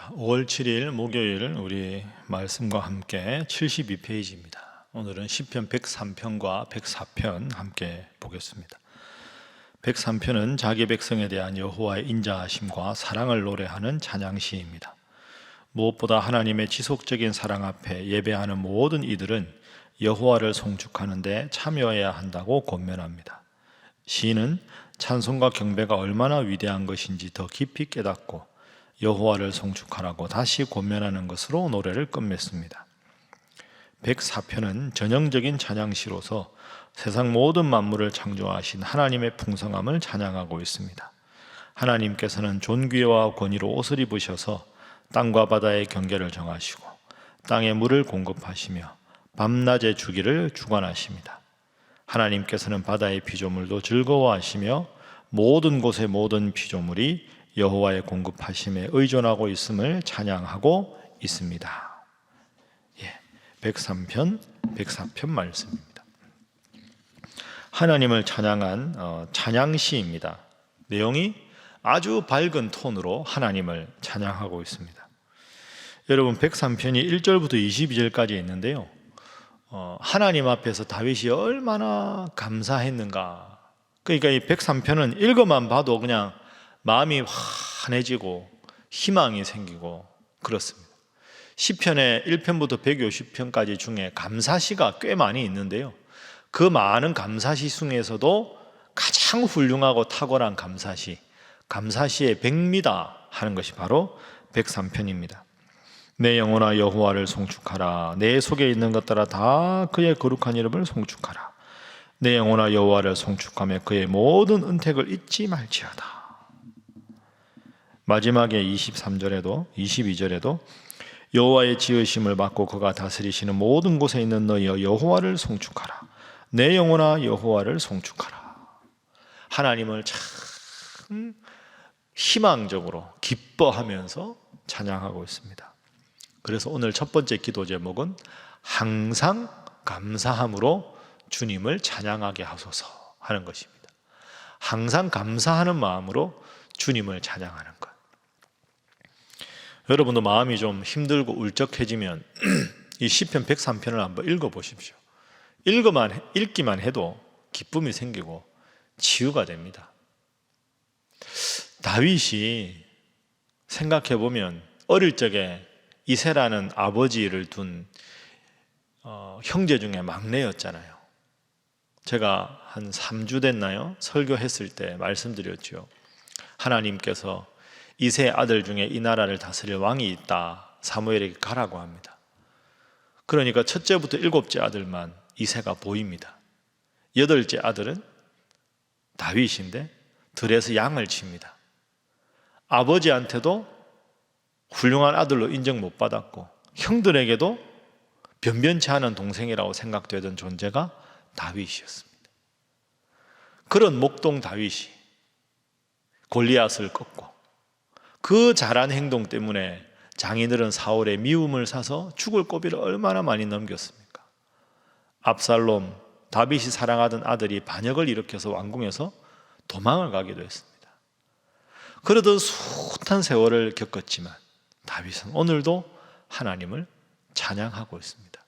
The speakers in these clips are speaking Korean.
5월 7일 목요일 우리 말씀과 함께 72페이지입니다. 오늘은 시편 103편과 104편 함께 보겠습니다. 103편은 자기 백성에 대한 여호와의 인자하심과 사랑을 노래하는 찬양시입니다. 무엇보다 하나님의 지속적인 사랑 앞에 예배하는 모든 이들은 여호와를 송축하는 데 참여해야 한다고 권면합니다. 시인은 찬송과 경배가 얼마나 위대한 것인지 더 깊이 깨닫고 여호와를 송축하라고 다시 권면하는 것으로 노래를 끝맺습니다. 104편은 전형적인 찬양시로서 세상 모든 만물을 창조하신 하나님의 풍성함을 찬양하고 있습니다. 하나님께서는 존귀와 권위로 옷을 입으셔서 땅과 바다의 경계를 정하시고 땅에 물을 공급하시며 밤낮의 주기를 주관하십니다. 하나님께서는 바다의 피조물도 즐거워하시며 모든 곳의 모든 피조물이 여호와의 공급하심에 의존하고 있음을 찬양하고 있습니다. 103편, 104편 말씀입니다. 하나님을 찬양한 찬양시입니다. 내용이 아주 밝은 톤으로 하나님을 찬양하고 있습니다. 여러분, 103편이 1절부터 22절까지 있는데요, 하나님 앞에서 다윗이 얼마나 감사했는가. 그러니까 이 103편은 읽어만 봐도 그냥 마음이 환해지고 희망이 생기고 그렇습니다. 시편의 1편부터 150편까지 중에 감사시가 꽤 많이 있는데요, 그 많은 감사시 중에서도 가장 훌륭하고 탁월한 감사시의 백미다 하는 것이 바로 103편입니다. 내 영혼아 여호와를 송축하라. 내 속에 있는 것들아 다 그의 거룩한 이름을 송축하라. 내 영혼아 여호와를 송축하며 그의 모든 은택을 잊지 말지어다. 마지막에 23절에도 22절에도 여호와의 지으심을 받고 그가 다스리시는 모든 곳에 있는 너희여 여호와를 송축하라. 내 영혼아 여호와를 송축하라. 하나님을 참 희망적으로 기뻐하면서 찬양하고 있습니다. 그래서 오늘 첫 번째 기도 제목은 항상 감사함으로 주님을 찬양하게 하소서 하는 것입니다. 항상 감사하는 마음으로 주님을 찬양하는 것. 여러분도 마음이 좀 힘들고 울적해지면 이 시편 103편을 한번 읽어보십시오. 읽기만 해도 기쁨이 생기고 치유가 됩니다. 다윗이 생각해보면 어릴 적에 이새라는 아버지를 둔 형제 중에 막내였잖아요. 제가 한 3주 됐나요? 설교했을 때 말씀드렸죠. 하나님께서 이새 아들 중에 이 나라를 다스릴 왕이 있다. 사무엘에게 가라고 합니다. 그러니까 첫째부터 7째 아들만 이새가 보입니다. 8째 아들은 다윗인데 들에서 양을 칩니다. 아버지한테도 훌륭한 아들로 인정 못 받았고 형들에게도 변변치 않은 동생이라고 생각되던 존재가 다윗이었습니다. 그런 목동 다윗이 골리앗을 꺾고 그 잘한 행동 때문에 장인들은 사울의 미움을 사서 죽을 고비를 얼마나 많이 넘겼습니까? 압살롬, 다윗이 사랑하던 아들이 반역을 일으켜서 왕궁에서 도망을 가기도 했습니다. 그러던 숱한 세월을 겪었지만 다윗은 오늘도 하나님을 찬양하고 있습니다.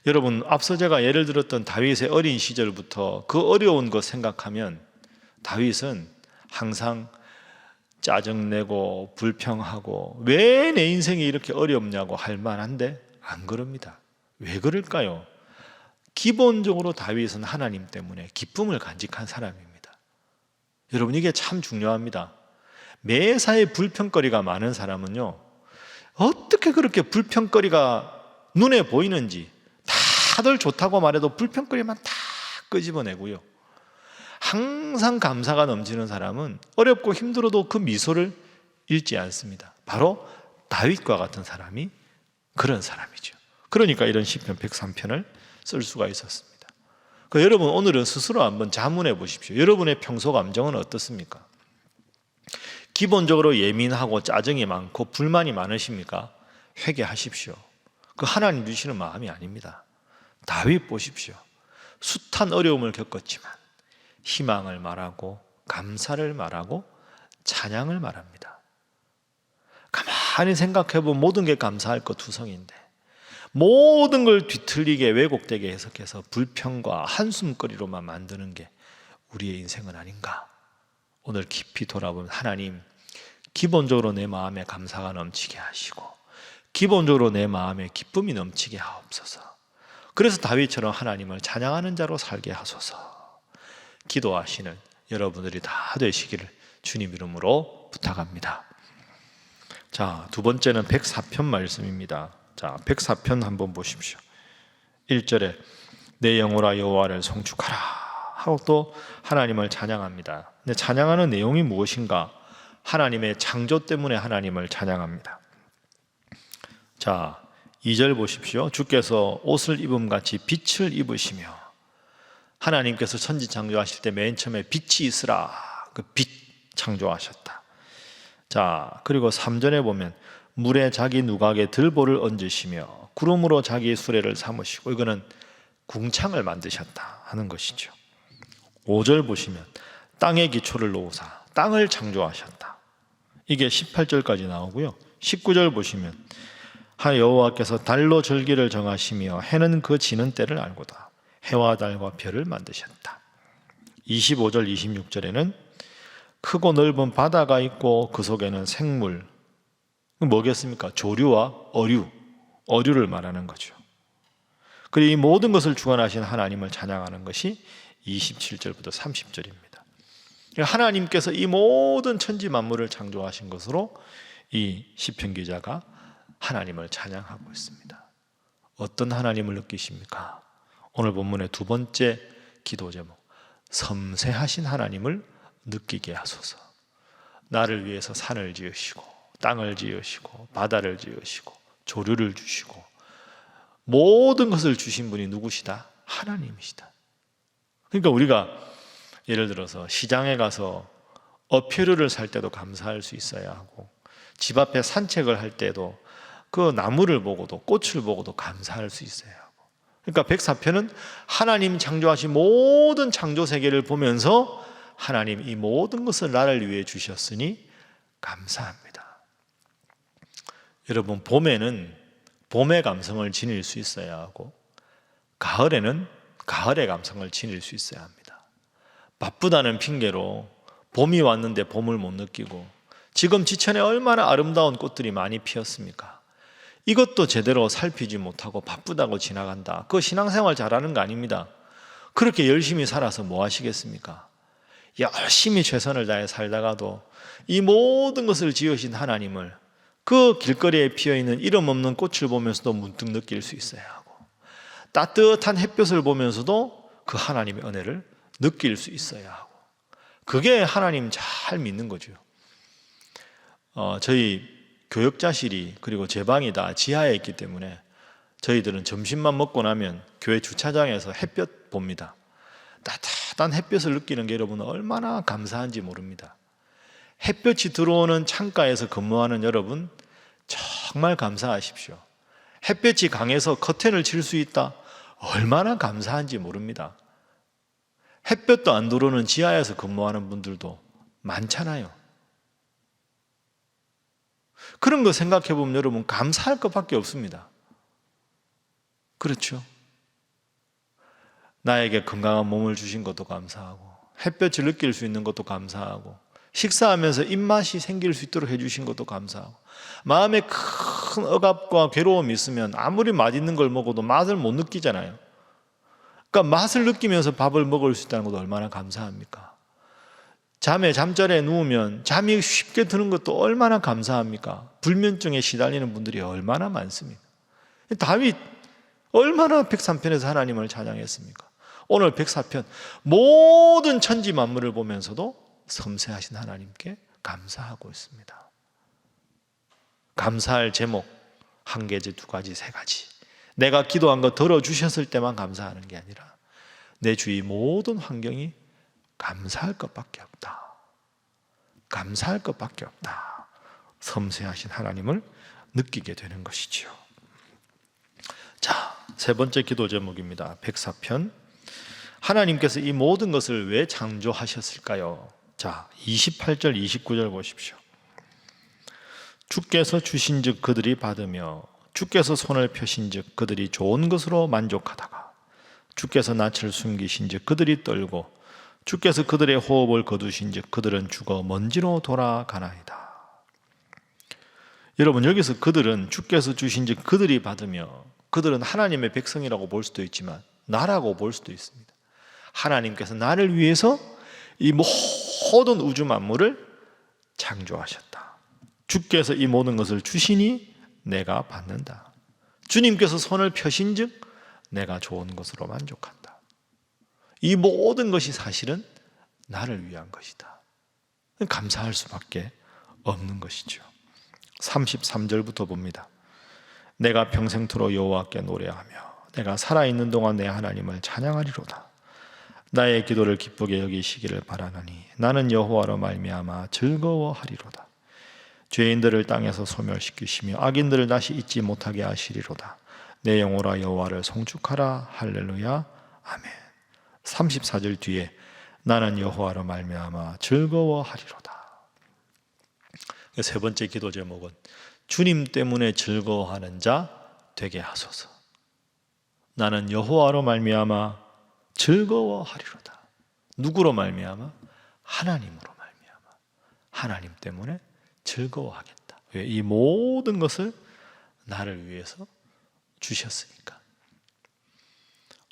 여러분, 앞서 제가 예를 들었던 다윗의 어린 시절부터 그 어려운 것 생각하면 다윗은 항상 짜증내고 불평하고 왜 내 인생이 이렇게 어렵냐고 할 만한데 안 그럽니다. 왜 그럴까요? 기본적으로 다윗은 하나님 때문에 기쁨을 간직한 사람입니다. 여러분, 이게 참 중요합니다. 매사에 불평거리가 많은 사람은요, 어떻게 그렇게 불평거리가 눈에 보이는지, 다들 좋다고 말해도 불평거리만 다 끄집어내고요, 항상 감사가 넘치는 사람은 어렵고 힘들어도 그 미소를 잃지 않습니다. 바로 다윗과 같은 사람이 그런 사람이죠. 그러니까 이런 시편 103편을 쓸 수가 있었습니다. 여러분, 오늘은 스스로 한번 자문해 보십시오. 여러분의 평소 감정은 어떻습니까? 기본적으로 예민하고 짜증이 많고 불만이 많으십니까? 회개하십시오. 그 하나님 주시는 마음이 아닙니다. 다윗 보십시오. 숱한 어려움을 겪었지만 희망을 말하고 감사를 말하고 찬양을 말합니다. 가만히 가만히 생각해보면 모든 게 감사할 것 투성인데 모든 걸 뒤틀리게 왜곡되게 해석해서 불평과 한숨거리로만 만드는 게 우리의 인생은 아닌가. 오늘 깊이 돌아보면 하나님, 기본적으로 내 마음에 감사가 넘치게 하시고 기본적으로 내 마음에 기쁨이 넘치게 하옵소서. 그래서 다윗처럼 하나님을 찬양하는 자로 살게 하소서. 기도하시는 여러분들이 다 되시기를 주님 이름으로 부탁합니다. 자, 두 번째는 104편 말씀입니다. 자, 104편 한번 보십시오. 1절에 내 영혼아 여호와를 송축하라 하고 또 하나님을 찬양합니다. 근데 찬양하는 내용이 무엇인가? 하나님의 창조 때문에 하나님을 찬양합니다. 자, 2절 보십시오. 주께서 옷을 입음같이 빛을 입으시며, 하나님께서 천지 창조하실 때 맨 처음에 빛이 있으라, 그 빛 창조하셨다. 자, 그리고 3절에 보면 물에 자기 누각에 들보를 얹으시며 구름으로 자기 수레를 삼으시고, 이거는 궁창을 만드셨다 하는 것이죠. 5절 보시면 땅의 기초를 놓으사 땅을 창조하셨다. 이게 18절까지 나오고요. 19절 보시면 여호와께서 달로 절기를 정하시며 해는 그 지는 때를 알고다. 해와 달과 별을 만드셨다. 25절 26절에는 크고 넓은 바다가 있고 그 속에는 생물, 뭐겠습니까? 조류와 어류를 말하는 거죠. 그리고 이 모든 것을 주관하신 하나님을 찬양하는 것이 27절부터 30절입니다. 하나님께서 이 모든 천지 만물을 창조하신 것으로 이 시편 기자가 하나님을 찬양하고 있습니다. 어떤 하나님을 느끼십니까? 오늘 본문의 두 번째 기도 제목, 섬세하신 하나님을 느끼게 하소서. 나를 위해서 산을 지으시고 땅을 지으시고 바다를 지으시고 조류를 주시고 모든 것을 주신 분이 누구시다? 하나님이시다. 그러니까 우리가 예를 들어서 시장에 가서 어패류를 살 때도 감사할 수 있어야 하고, 집 앞에 산책을 할 때도 그 나무를 보고도 꽃을 보고도 감사할 수 있어야 하고, 그러니까 104편은 하나님 창조하신 모든 창조 세계를 보면서 하나님 이 모든 것을 나를 위해 주셨으니 감사합니다. 여러분, 봄에는 봄의 감성을 지닐 수 있어야 하고 가을에는 가을의 감성을 지닐 수 있어야 합니다. 바쁘다는 핑계로 봄이 왔는데 봄을 못 느끼고, 지금 지천에 얼마나 아름다운 꽃들이 많이 피었습니까? 이것도 제대로 살피지 못하고 바쁘다고 지나간다. 그거 신앙생활 잘하는 거 아닙니다. 그렇게 열심히 살아서 뭐 하시겠습니까? 열심히 최선을 다해 살다가도 이 모든 것을 지으신 하나님을 그 길거리에 피어있는 이름 없는 꽃을 보면서도 문득 느낄 수 있어야 하고, 따뜻한 햇볕을 보면서도 그 하나님의 은혜를 느낄 수 있어야 하고, 그게 하나님 잘 믿는 거죠. 저희 교역자실이 그리고 제 방이 다 지하에 있기 때문에 저희들은 점심만 먹고 나면 교회 주차장에서 햇볕 봅니다. 따뜻한 햇볕을 느끼는 게 여러분 얼마나 감사한지 모릅니다. 햇볕이 들어오는 창가에서 근무하는 여러분 정말 감사하십시오. 햇볕이 강해서 커튼을 칠 수 있다, 얼마나 감사한지 모릅니다. 햇볕도 안 들어오는 지하에서 근무하는 분들도 많잖아요. 그런 거 생각해 보면 여러분 감사할 것밖에 없습니다. 그렇죠? 나에게 건강한 몸을 주신 것도 감사하고, 햇볕을 느낄 수 있는 것도 감사하고, 식사하면서 입맛이 생길 수 있도록 해주신 것도 감사하고, 마음에 큰 억압과 괴로움이 있으면 아무리 맛있는 걸 먹어도 맛을 못 느끼잖아요. 그러니까 맛을 느끼면서 밥을 먹을 수 있다는 것도 얼마나 감사합니까? 잠자리에 누우면 잠이 쉽게 드는 것도 얼마나 감사합니까? 불면증에 시달리는 분들이 얼마나 많습니까? 다윗 얼마나 103편에서 하나님을 찬양했습니까? 오늘 104편 모든 천지 만물을 보면서도 섬세하신 하나님께 감사하고 있습니다. 감사할 제목 한 개지, 두 가지, 세 가지. 내가 기도한 거 들어주셨을 때만 감사하는 게 아니라 내 주위 모든 환경이 감사할 것밖에 없다. 감사할 것밖에 없다. 섬세하신 하나님을 느끼게 되는 것이죠. 자, 세 번째 기도 제목입니다. 104편. 하나님께서 이 모든 것을 왜 창조하셨을까요? 자, 28절, 29절 보십시오. 주께서 주신즉 그들이 받으며 주께서 손을 펴신즉 그들이 좋은 것으로 만족하다가 주께서 낯을 숨기신즉 그들이 떨고 주께서 그들의 호흡을 거두신즉 그들은 죽어 먼지로 돌아가나이다. 여러분, 여기서 그들은 주께서 주신즉 그들이 받으며, 그들은 하나님의 백성이라고 볼 수도 있지만 나라고 볼 수도 있습니다. 하나님께서 나를 위해서 이 모든 우주 만물을 창조하셨다. 주께서 이 모든 것을 주시니 내가 받는다. 주님께서 손을 펴신즉 내가 좋은 것으로 만족한다. 이 모든 것이 사실은 나를 위한 것이다. 감사할 수밖에 없는 것이죠. 33절부터 봅니다. 내가 평생토록 여호와께 노래하며 내가 살아있는 동안 내 하나님을 찬양하리로다. 나의 기도를 기쁘게 여기시기를 바라나니 나는 여호와로 말미암아 즐거워하리로다. 죄인들을 땅에서 소멸시키시며 악인들을 다시 잊지 못하게 하시리로다. 내 영혼아 여호와를 송축하라. 할렐루야. 아멘. 34절 뒤에 나는 여호와로 말미암아 즐거워하리로다. 세 번째 기도 제목은 주님 때문에 즐거워하는 자 되게 하소서. 나는 여호와로 말미암아 즐거워하리로다. 누구로 말미암아? 하나님으로 말미암아. 하나님 때문에 즐거워하겠다. 왜? 이 모든 것을 나를 위해서 주셨으니까.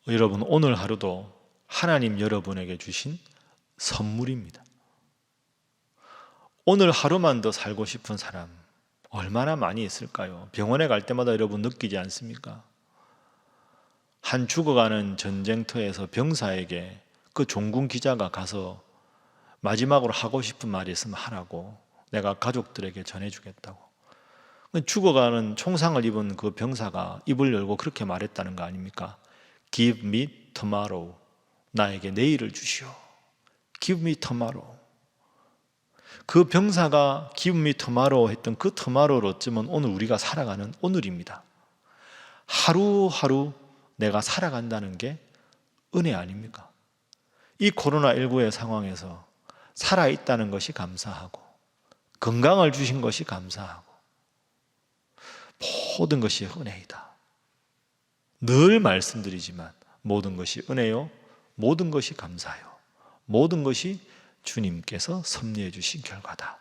여러분, 오늘 하루도 하나님 여러분에게 주신 선물입니다. 오늘 하루만 더 살고 싶은 사람 얼마나 많이 있을까요? 병원에 갈 때마다 여러분 느끼지 않습니까? 한 죽어가는 전쟁터에서 병사에게 그 종군 기자가 가서 마지막으로 하고 싶은 말이 있으면 하라고, 내가 가족들에게 전해주겠다고. 죽어가는 총상을 입은 그 병사가 입을 열고 그렇게 말했다는 거 아닙니까? Give me tomorrow. 나에게 내일을 주시오. Give me tomorrow. 그 병사가 Give me tomorrow 했던 그 tomorrow로 쯤은 오늘 우리가 살아가는 오늘입니다. 하루하루 내가 살아간다는 게 은혜 아닙니까? 이 코로나19의 상황에서 살아있다는 것이 감사하고, 건강을 주신 것이 감사하고, 모든 것이 은혜이다. 늘 말씀드리지만 모든 것이 은혜요, 모든 것이 감사요, 모든 것이 주님께서 섭리해 주신 결과다.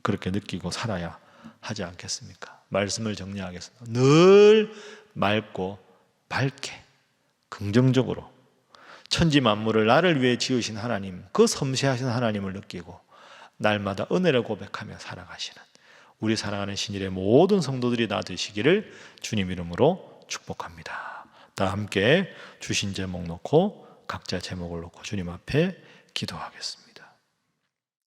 그렇게 느끼고 살아야 하지 않겠습니까? 말씀을 정리하겠습니다. 늘 맑고 밝게 긍정적으로 천지 만물을 나를 위해 지으신 하나님, 그 섬세하신 하나님을 느끼고 날마다 은혜를 고백하며 살아가시는 우리 사랑하는 신일의 모든 성도들이 다 되시기를 주님 이름으로 축복합니다. 다 함께 주신 제목 놓고 각자 제목을 놓고 주님 앞에 기도하겠습니다.